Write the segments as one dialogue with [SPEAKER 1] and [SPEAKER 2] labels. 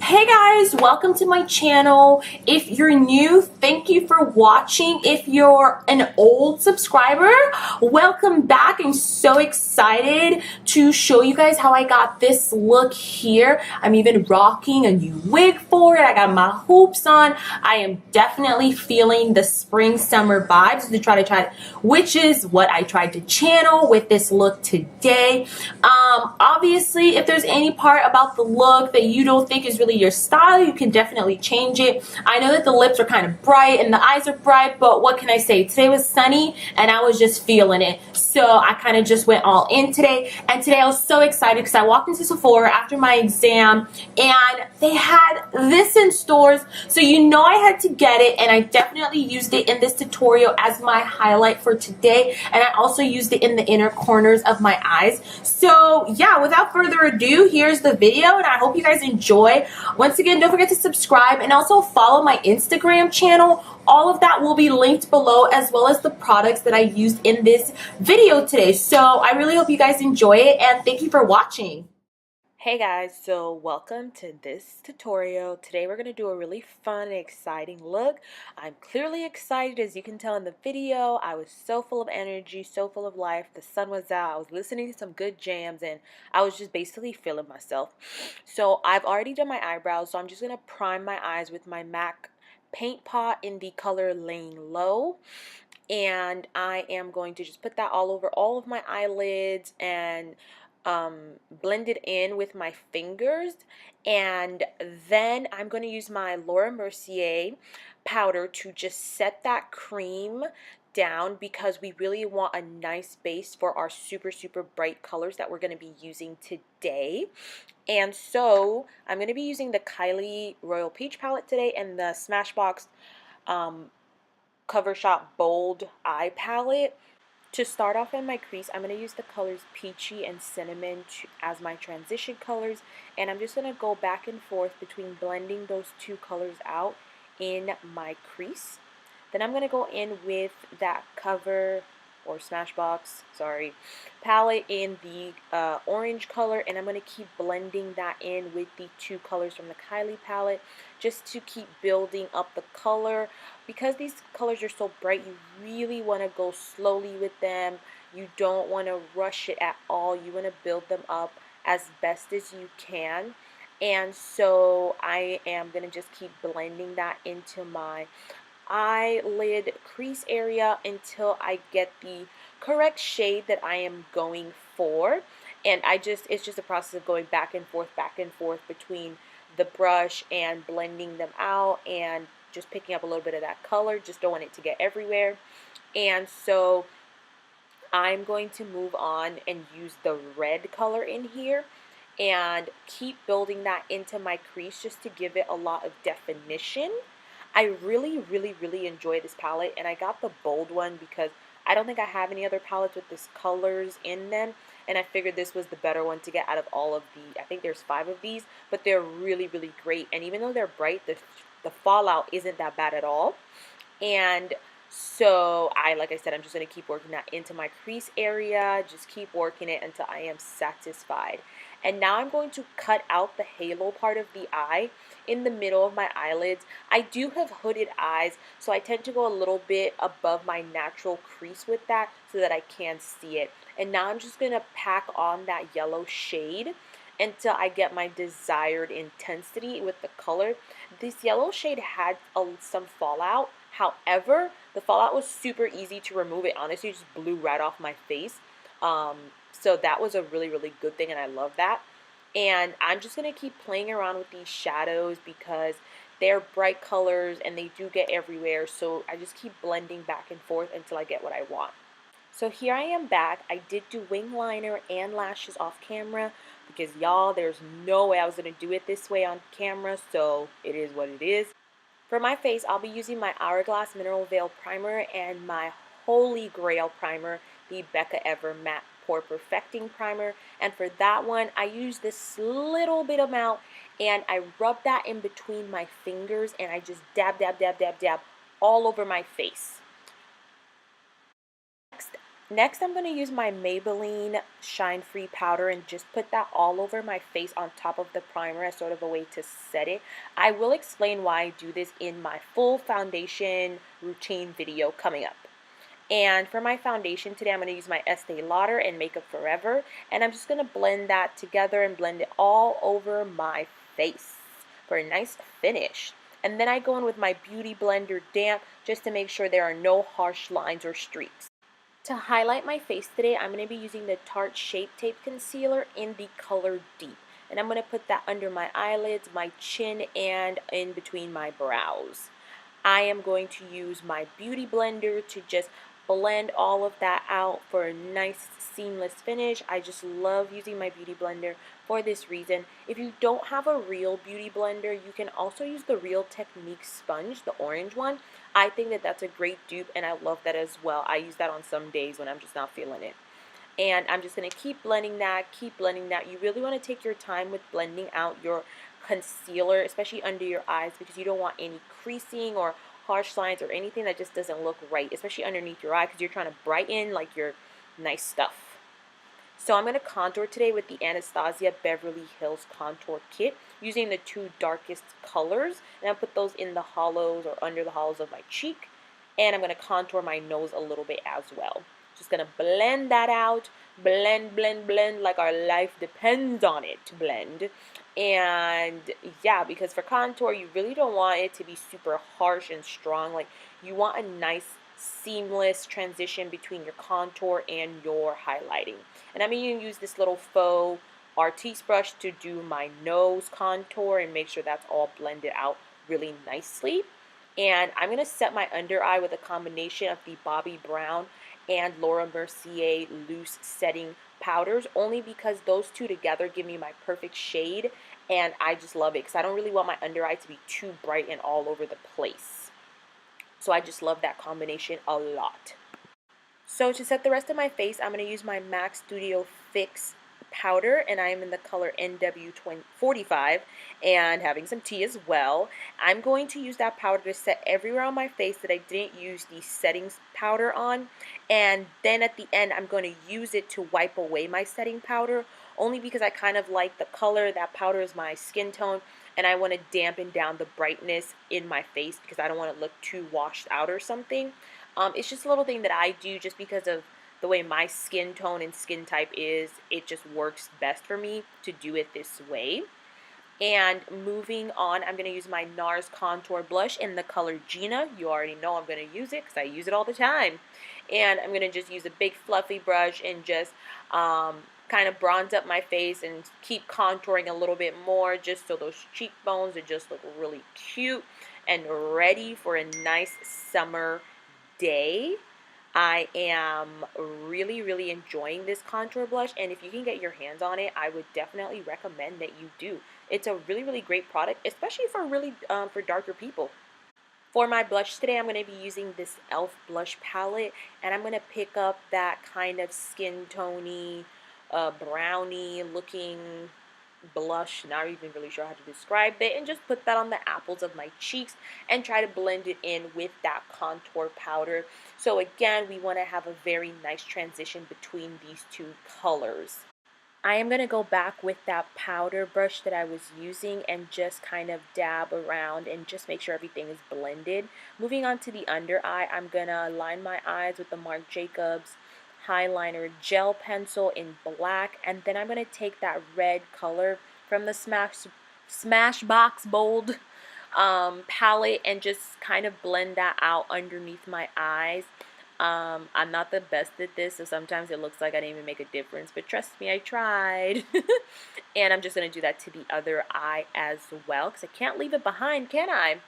[SPEAKER 1] Hey guys, welcome to my channel. If you're new, thank you for watching. If you're an old subscriber, welcome back. I'm so excited to show you guys how I got this look here. I'm even rocking a new wig for it. I got my hoops on. I am definitely feeling the spring summer vibes to try, which is what I tried to channel with this look today. Obviously, if there's any part about the look that you don't think is really your style, you can definitely change it. I know that the lips are kind of bright and the eyes are bright, but what can I say? Today was sunny and I was just feeling it. So I kind of just went all in today. And today I was so excited because I walked into Sephora after my exam and they had this in stores. So you know I had to get it, and I definitely used it in this tutorial as my highlight for today. And I also used it in the inner corners of my eyes. So yeah, without further ado, here's the video and I hope you guys enjoy. Once again, don't forget to subscribe and also follow my Instagram channel. All of that will be linked below, as well as the products that I used in this video today. So I really hope you guys enjoy it and thank you for watching. Hey guys, so welcome to this tutorial. Today we're going to do a really fun and exciting look. I'm clearly excited, as you can tell in the video. I was so full of energy, so full of life. The sun was out. I was listening to some good jams and I was just basically feeling myself. So I've already done my eyebrows, so I'm just going to prime my eyes with my MAC Paint Pot in the color Layin Low. And I am going to just put that all over all of my eyelids and blend it in with my fingers. And then I'm going to use my Mercier powder to just set that cream down, because we really want a nice base for our super bright colors that we're going to be using today. And so I'm going to be using the Kylie Royal Peach palette today and the SmashBox Cover Shop Bold Eye palette. To start off in my crease, I'm going to use the colors Peachy and Cinnamon as my transition colors, and I'm just going to go back and forth between blending those two colors out in my crease. Then I'm going to go in with that SmashBox palette in the orange color, and I'm going to keep blending that in with the two colors from the Kylie palette just to keep building up the color. Because these colors are so bright, you really want to go slowly with them. You don't want to rush it at all. You want to build them up as best as you can. And so I am going to just keep blending that into my eyelid crease area until I get the correct shade that I am going for. And it's just a process of going back and forth between the brush and blending them out and just picking up a little bit of that color. Just don't want it to get everywhere. And so I'm going to move on and use the red color in here and keep building that into my crease just to give it a lot of definition. I really enjoy this palette, and I got the bold one because I don't think I have any other palettes with this colors in them, and I figured this was the better one to get out of all of the, I think there's 5 of these, but they're really great. And even though they're bright, the fallout isn't that bad at all. And so like I said, I'm just going to keep working that into my crease area, just keep working it until I am satisfied. And now I'm going to cut out the halo part of the eye in the middle of my eyelids. I do have hooded eyes, so I tend to go a little bit above my natural crease with that so that I can see it. And now I'm just going to pack on that yellow shade until I get my desired intensity with the color. This yellow shade had some fallout. However, the fallout was super easy to remove. It honestly just blew right off my face. So that was a really good thing, and I love that. And I'm just going to keep playing around with these shadows because they're bright colors and they do get everywhere. So I just keep blending back and forth until I get what I want. So here I am back. I did do wing liner and lashes off camera because y'all, there's no way I was going to do it this way on camera. So it is what it is. For my face, I'll be using my Hourglass Mineral Veil Primer and my Holy Grail Primer, the Becca Ever Matte Pore Perfecting Primer. And for that one, I use this little bit amount and I rub that in between my fingers and I just dab all over my face. Next, Next, I'm going to use my Maybelline Shine Free Powder and just put that all over my face on top of the primer as sort of a way to set it. I will explain why I do this in my full foundation routine video coming up. And for my foundation today, I'm going to use my Estee Lauder and Makeup Forever. And I'm just going to blend that together and blend it all over my face for a nice finish. And then I go in with my Beauty Blender damp just to make sure there are no harsh lines or streaks. To highlight my face today, I'm going to be using the Tarte Shape Tape Concealer in the color Deep. And I'm going to put that under my eyelids, my chin, and in between my brows. I am going to use my Beauty Blender to just blend all of that out for a nice seamless finish. I just love using my Beauty Blender for this reason. If you don't have a real Beauty Blender, you can also use the Real Technique sponge, the orange one. I think that that's a great dupe, and I love that as well. I use that on some days when I'm just not feeling it. And I'm just going to keep blending that, keep blending that. You really want to take your time with blending out your concealer, especially under your eyes, because you don't want any creasing or harsh lines or anything that just doesn't look right, especially underneath your eye, because you're trying to brighten like your nice stuff. So I'm going to contour today with the Anastasia Beverly Hills Contour Kit using the two darkest colors. And I'll put those in the hollows or under the hollows of my cheek. And I'm going to contour my nose a little bit as well. Just going to blend that out. Blend, blend, blend like our life depends on it to blend. And yeah, because for contour, you really don't want it to be super harsh and strong. Like, you want a nice seamless transition between your contour and your highlighting. And I'm going to use this little faux Artiste brush to do my nose contour and make sure that's all blended out really nicely. And I'm going to set my under eye with a combination of the Bobbi Brown and Laura Mercier loose setting powders, only because those two together give me my perfect shade, and I just love it because I don't really want my under eye to be too bright and all over the place. So I just love that combination a lot. So to set the rest of my face, I'm going to use my MAC Studio Fix powder, and I am in the color NW45 and having some tea as well. I'm going to use that powder to set everywhere on my face that I didn't use the settings powder on, and then at the end I'm going to use it to wipe away my setting powder, only because I kind of like the color. That powder is my skin tone, and I want to dampen down the brightness in my face because I don't want it to look too washed out or something. It's just a little thing that I do just because of the way my skin tone and skin type is. It just works best for me to do it this way. And moving on, I'm going to use my Nars Contour Blush in the color Gineah. You already know I'm going to use it because I use it all the time. And I'm going to just use a big fluffy brush and just kind of bronze up my face and keep contouring a little bit more, just so those cheekbones would just look really cute and ready for a nice summer day. I am really, really enjoying this contour blush, and if you can get your hands on it, I would definitely recommend that you do. It's a really, really great product, especially for for darker people. For my blush today, I'm going to be using this e.l.f. blush palette, and I'm going to pick up that kind of skin tony, brownie looking blush, not even really sure how to describe it, and just put that on the apples of my cheeks and try to blend it in with that contour powder. So again, we want to have a very nice transition between these two colors. I am going to go back with that powder brush that I was using and just kind of dab around and just make sure everything is blended. Moving on to the under eye, I'm going to line my eyes with the Marc Jacobs highliner gel pencil in black, and then I'm going to take that red color from the SmashBox Bold palette and just kind of blend that out underneath my eyes. I'm not the best at this, so sometimes it looks like I didn't even make a difference, but trust me, I tried. And I'm just going to do that to the other eye as well, because I can't leave it behind, can I?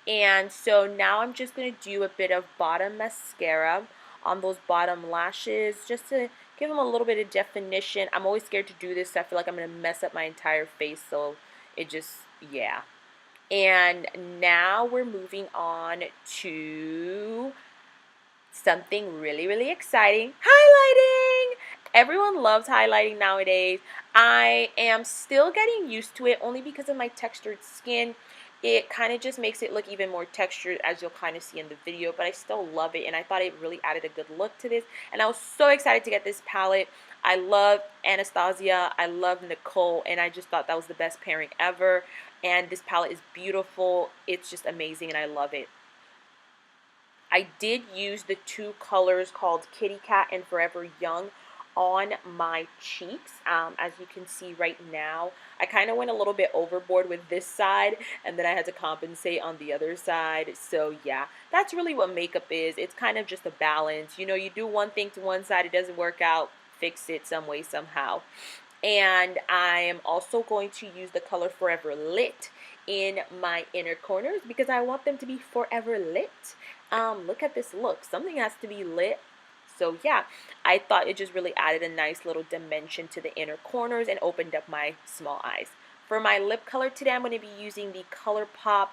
[SPEAKER 1] And so now I'm just going to do a bit of bottom mascara on those bottom lashes, just to give them a little bit of definition. I'm always scared to do this, so I feel like I'm going to mess up my entire face, so it just, yeah. And now we're moving on to something really, really exciting, highlighting. Everyone loves highlighting nowadays. I am still getting used to it only because of my textured skin. It kind of just makes it look even more textured, as you'll kind of see in the video, but I still love it, and I thought it really added a good look to this, and I was so excited to get this palette. I love Anastasia, I love Nicole, and I just thought that was the best pairing ever, and this palette is beautiful. It's just amazing, and I love it. I did use the two colors called Kitty Cat and Forever Young on my cheeks. As you can see right now, I kind of went a little bit overboard with this side, and then I had to compensate on the other side. So yeah, that's really what makeup is. It's kind of just a balance. You know, you do one thing to one side, it doesn't work out, fix it some way, somehow. And I am also going to use the color Forever Lit in my inner corners because I want them to be forever lit. Look at this look. Something has to be lit. So yeah, I thought it just really added a nice little dimension to the inner corners and opened up my small eyes. For my lip color today, I'm going to be using the ColourPop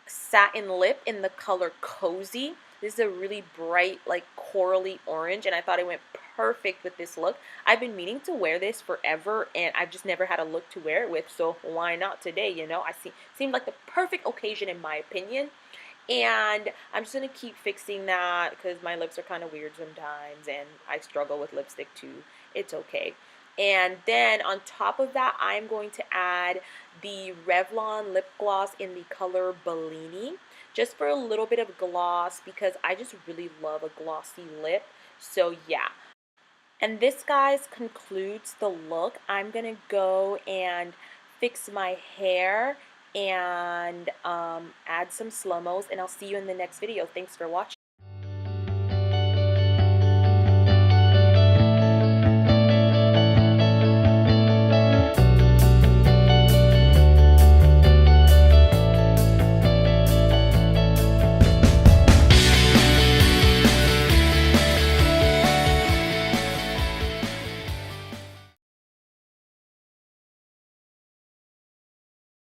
[SPEAKER 1] Satin Lip in the color Cozy. This is a really bright, like corally orange, and I thought it went perfect with this look. I've been meaning to wear this forever, and I've just never had a look to wear it with, so why not today, you know? Seemed like the perfect occasion in my opinion. And I'm just going to keep fixing that because my lips are kind of weird sometimes, and I struggle with lipstick too. It's okay. And then on top of that, I'm going to add the Revlon lip gloss in the color Bellini, just for a little bit of gloss because I just really love a glossy lip. So yeah. And this, guys, concludes the look. I'm going to go and fix my hair and add some slow-mos, and I'll see you in the next video. Thanks for watching.